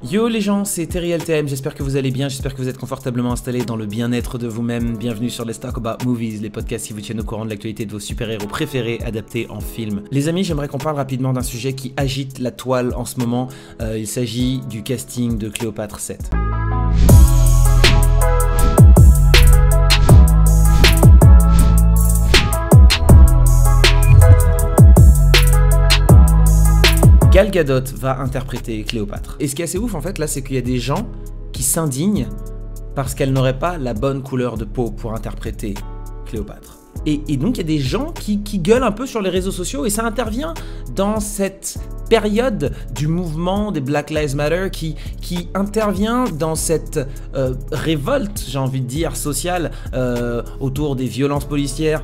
Yo les gens, c'est Terry LTM, j'espère que vous allez bien, j'espère que vous êtes confortablement installés dans le bien-être de vous-même. Bienvenue sur Let's Talk About Movies, les podcasts qui vous tiennent au courant de l'actualité de vos super-héros préférés adaptés en film. Les amis, j'aimerais qu'on parle rapidement d'un sujet qui agite la toile en ce moment. Il s'agit du casting de Cléopâtre 7. Gal Gadot va interpréter Cléopâtre. Et ce qui est assez ouf en fait là, c'est qu'il y a des gens qui s'indignent parce qu'elle n'aurait pas la bonne couleur de peau pour interpréter Cléopâtre. Et donc il y a des gens qui gueulent un peu sur les réseaux sociaux et ça intervient dans cette période du mouvement des Black Lives Matter qui intervient dans cette révolte, j'ai envie de dire, sociale autour des violences policières,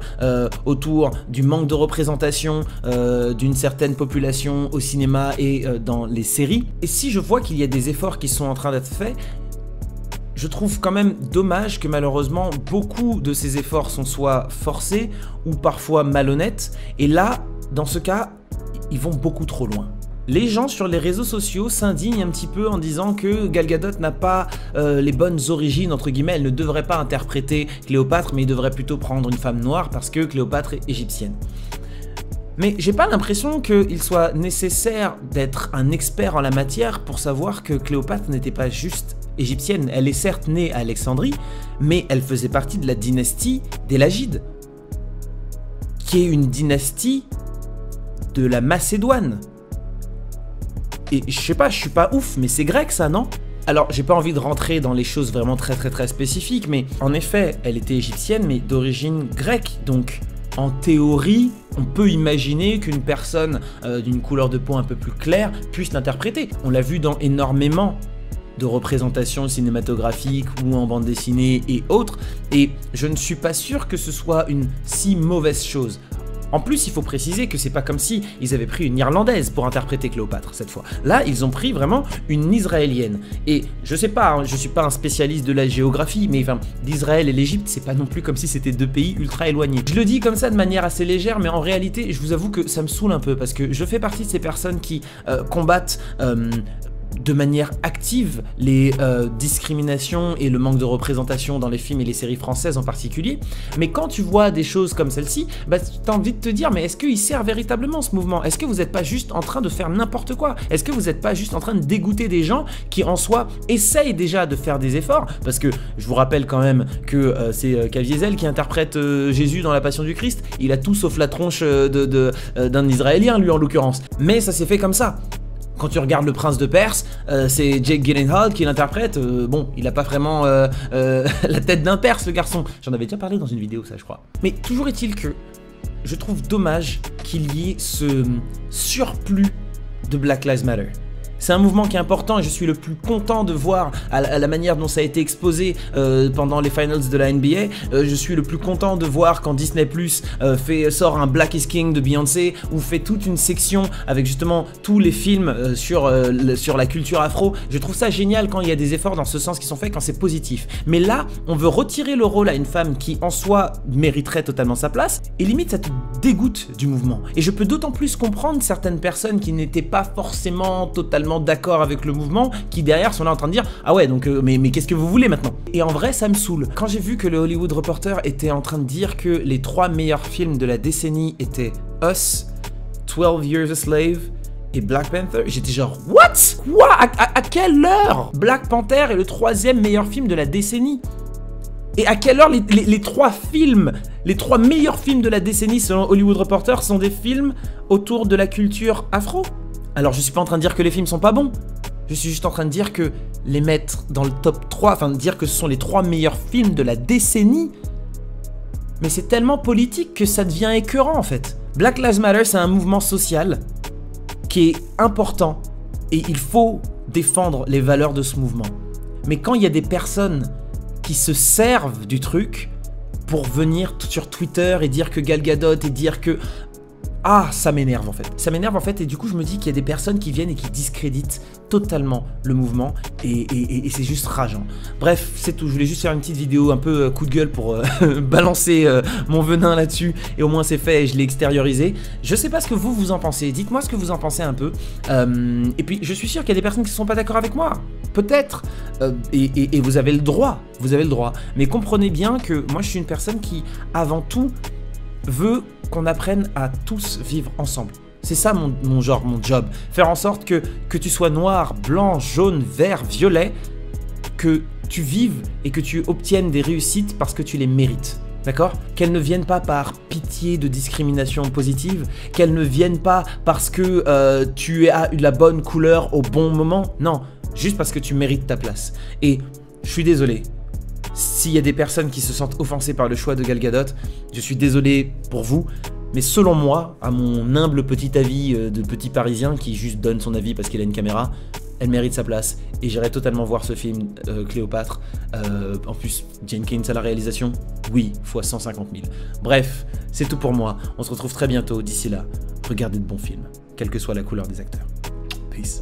autour du manque de représentation d'une certaine population au cinéma et dans les séries. Et si je vois qu'il y a des efforts qui sont en train d'être faits, je trouve quand même dommage que malheureusement beaucoup de ces efforts sont soit forcés ou parfois malhonnêtes. Et là, dans ce cas, ils vont beaucoup trop loin. Les gens sur les réseaux sociaux s'indignent un petit peu en disant que Gal Gadot n'a pas les bonnes origines, entre guillemets. Elle ne devrait pas interpréter Cléopâtre, mais il devrait plutôt prendre une femme noire parce que Cléopâtre est égyptienne. Mais j'ai pas l'impression qu'il soit nécessaire d'être un expert en la matière pour savoir que Cléopâtre n'était pas juste égyptienne. Elle est certes née à Alexandrie, mais elle faisait partie de la dynastie des Lagides, qui est une dynastie de la Macédoine. Et je sais pas, je suis pas ouf, mais c'est grec ça, non ? Alors, j'ai pas envie de rentrer dans les choses vraiment très spécifiques, mais en effet, elle était égyptienne, mais d'origine grecque, donc en théorie, on peut imaginer qu'une personne d'une couleur de peau un peu plus claire puisse l'interpréter. On l'a vu dans énormément de représentations cinématographiques ou en bande dessinée et autres, et je ne suis pas sûr que ce soit une si mauvaise chose. En plus, il faut préciser que c'est pas comme si ils avaient pris une Irlandaise pour interpréter Cléopâtre cette fois. Là, ils ont pris vraiment une Israélienne. Et je sais pas, je suis pas un spécialiste de la géographie, mais enfin, l'Israël et l'Égypte, c'est pas non plus comme si c'était deux pays ultra éloignés. Je le dis comme ça de manière assez légère, mais en réalité, je vous avoue que ça me saoule un peu parce que je fais partie de ces personnes qui combattent de manière active les discriminations et le manque de représentation dans les films et les séries françaises en particulier. Mais quand tu vois des choses comme celle-ci, bah, tu as envie de te dire, mais est-ce qu'il sert véritablement ce mouvement? Est-ce que vous n'êtes pas juste en train de faire n'importe quoi? Est-ce que vous n'êtes pas juste en train de dégoûter des gens qui en soi essayent déjà de faire des efforts? Parce que je vous rappelle quand même que c'est Caviezel qui interprète Jésus dans La Passion du Christ. Il a tout sauf la tronche d'un Israélien, lui en l'occurrence. Mais ça s'est fait comme ça. Quand tu regardes Le Prince de Perse, c'est Jake Gyllenhaal qui l'interprète. Bon, il a pas vraiment la tête d'un Perse, le garçon. J'en avais déjà parlé dans une vidéo, ça, je crois. Mais toujours est-il que je trouve dommage qu'il y ait ce surplus de Black Lives Matter. C'est un mouvement qui est important et je suis le plus content de voir à la manière dont ça a été exposé pendant les finals de la NBA. Je suis le plus content de voir quand Disney Plus sort un Black is King de Beyoncé ou fait toute une section avec justement tous les films sur la culture afro. Je trouve ça génial quand il y a des efforts dans ce sens qui sont faits, quand c'est positif. Mais là, on veut retirer le rôle à une femme qui en soi mériterait totalement sa place et limite ça te dégoûte du mouvement. Et je peux d'autant plus comprendre certaines personnes qui n'étaient pas forcément totalement d'accord avec le mouvement, qui derrière sont là en train de dire ah ouais donc mais qu'est-ce que vous voulez maintenant? Et en vrai ça me saoule. Quand j'ai vu que le Hollywood Reporter était en train de dire que les 3 meilleurs films de la décennie étaient Us, 12 Years a Slave et Black Panther, j'étais genre what? Quoi? À quelle heure Black Panther est le 3e meilleur film de la décennie? Et à quelle heure les 3 films, les 3 meilleurs films de la décennie selon Hollywood Reporter sont des films autour de la culture afro? Alors je suis pas en train de dire que les films sont pas bons, je suis juste en train de dire que les mettre dans le top 3, enfin de dire que ce sont les 3 meilleurs films de la décennie, mais c'est tellement politique que ça devient écœurant en fait. Black Lives Matter, c'est un mouvement social qui est important et il faut défendre les valeurs de ce mouvement. Mais quand il y a des personnes qui se servent du truc pour venir sur Twitter et dire que Gal Gadot et dire que... Ah, ça m'énerve en fait. Ça m'énerve en fait et du coup je me dis qu'il y a des personnes qui viennent et qui discréditent totalement le mouvement et c'est juste rageant. Bref, c'est tout. Je voulais juste faire une petite vidéo un peu coup de gueule pour balancer mon venin là-dessus et au moins c'est fait et je l'ai extériorisé. Je sais pas ce que vous en pensez. Dites-moi ce que vous en pensez un peu. Et puis je suis sûr qu'il y a des personnes qui ne sont pas d'accord avec moi. Peut-être. Et vous avez le droit. Vous avez le droit. Mais comprenez bien que moi je suis une personne qui avant tout veut qu'on apprenne à tous vivre ensemble. C'est ça mon job. Faire en sorte que tu sois noir, blanc, jaune, vert, violet, que tu vives et que tu obtiennes des réussites parce que tu les mérites. D'accord? Qu'elles ne viennent pas par pitié de discrimination positive, qu'elles ne viennent pas parce que tu as eu la bonne couleur au bon moment. Non, juste parce que tu mérites ta place. Et je suis désolé. S'il y a des personnes qui se sentent offensées par le choix de Gal Gadot, je suis désolé pour vous, mais selon moi, à mon humble petit avis de petit parisien qui juste donne son avis parce qu'il a une caméra, elle mérite sa place et j'irai totalement voir ce film Cléopâtre. En plus, Jenkins à la réalisation, oui, fois 150 000. Bref, c'est tout pour moi. On se retrouve très bientôt. D'ici là, regardez de bons films, quelle que soit la couleur des acteurs. Peace.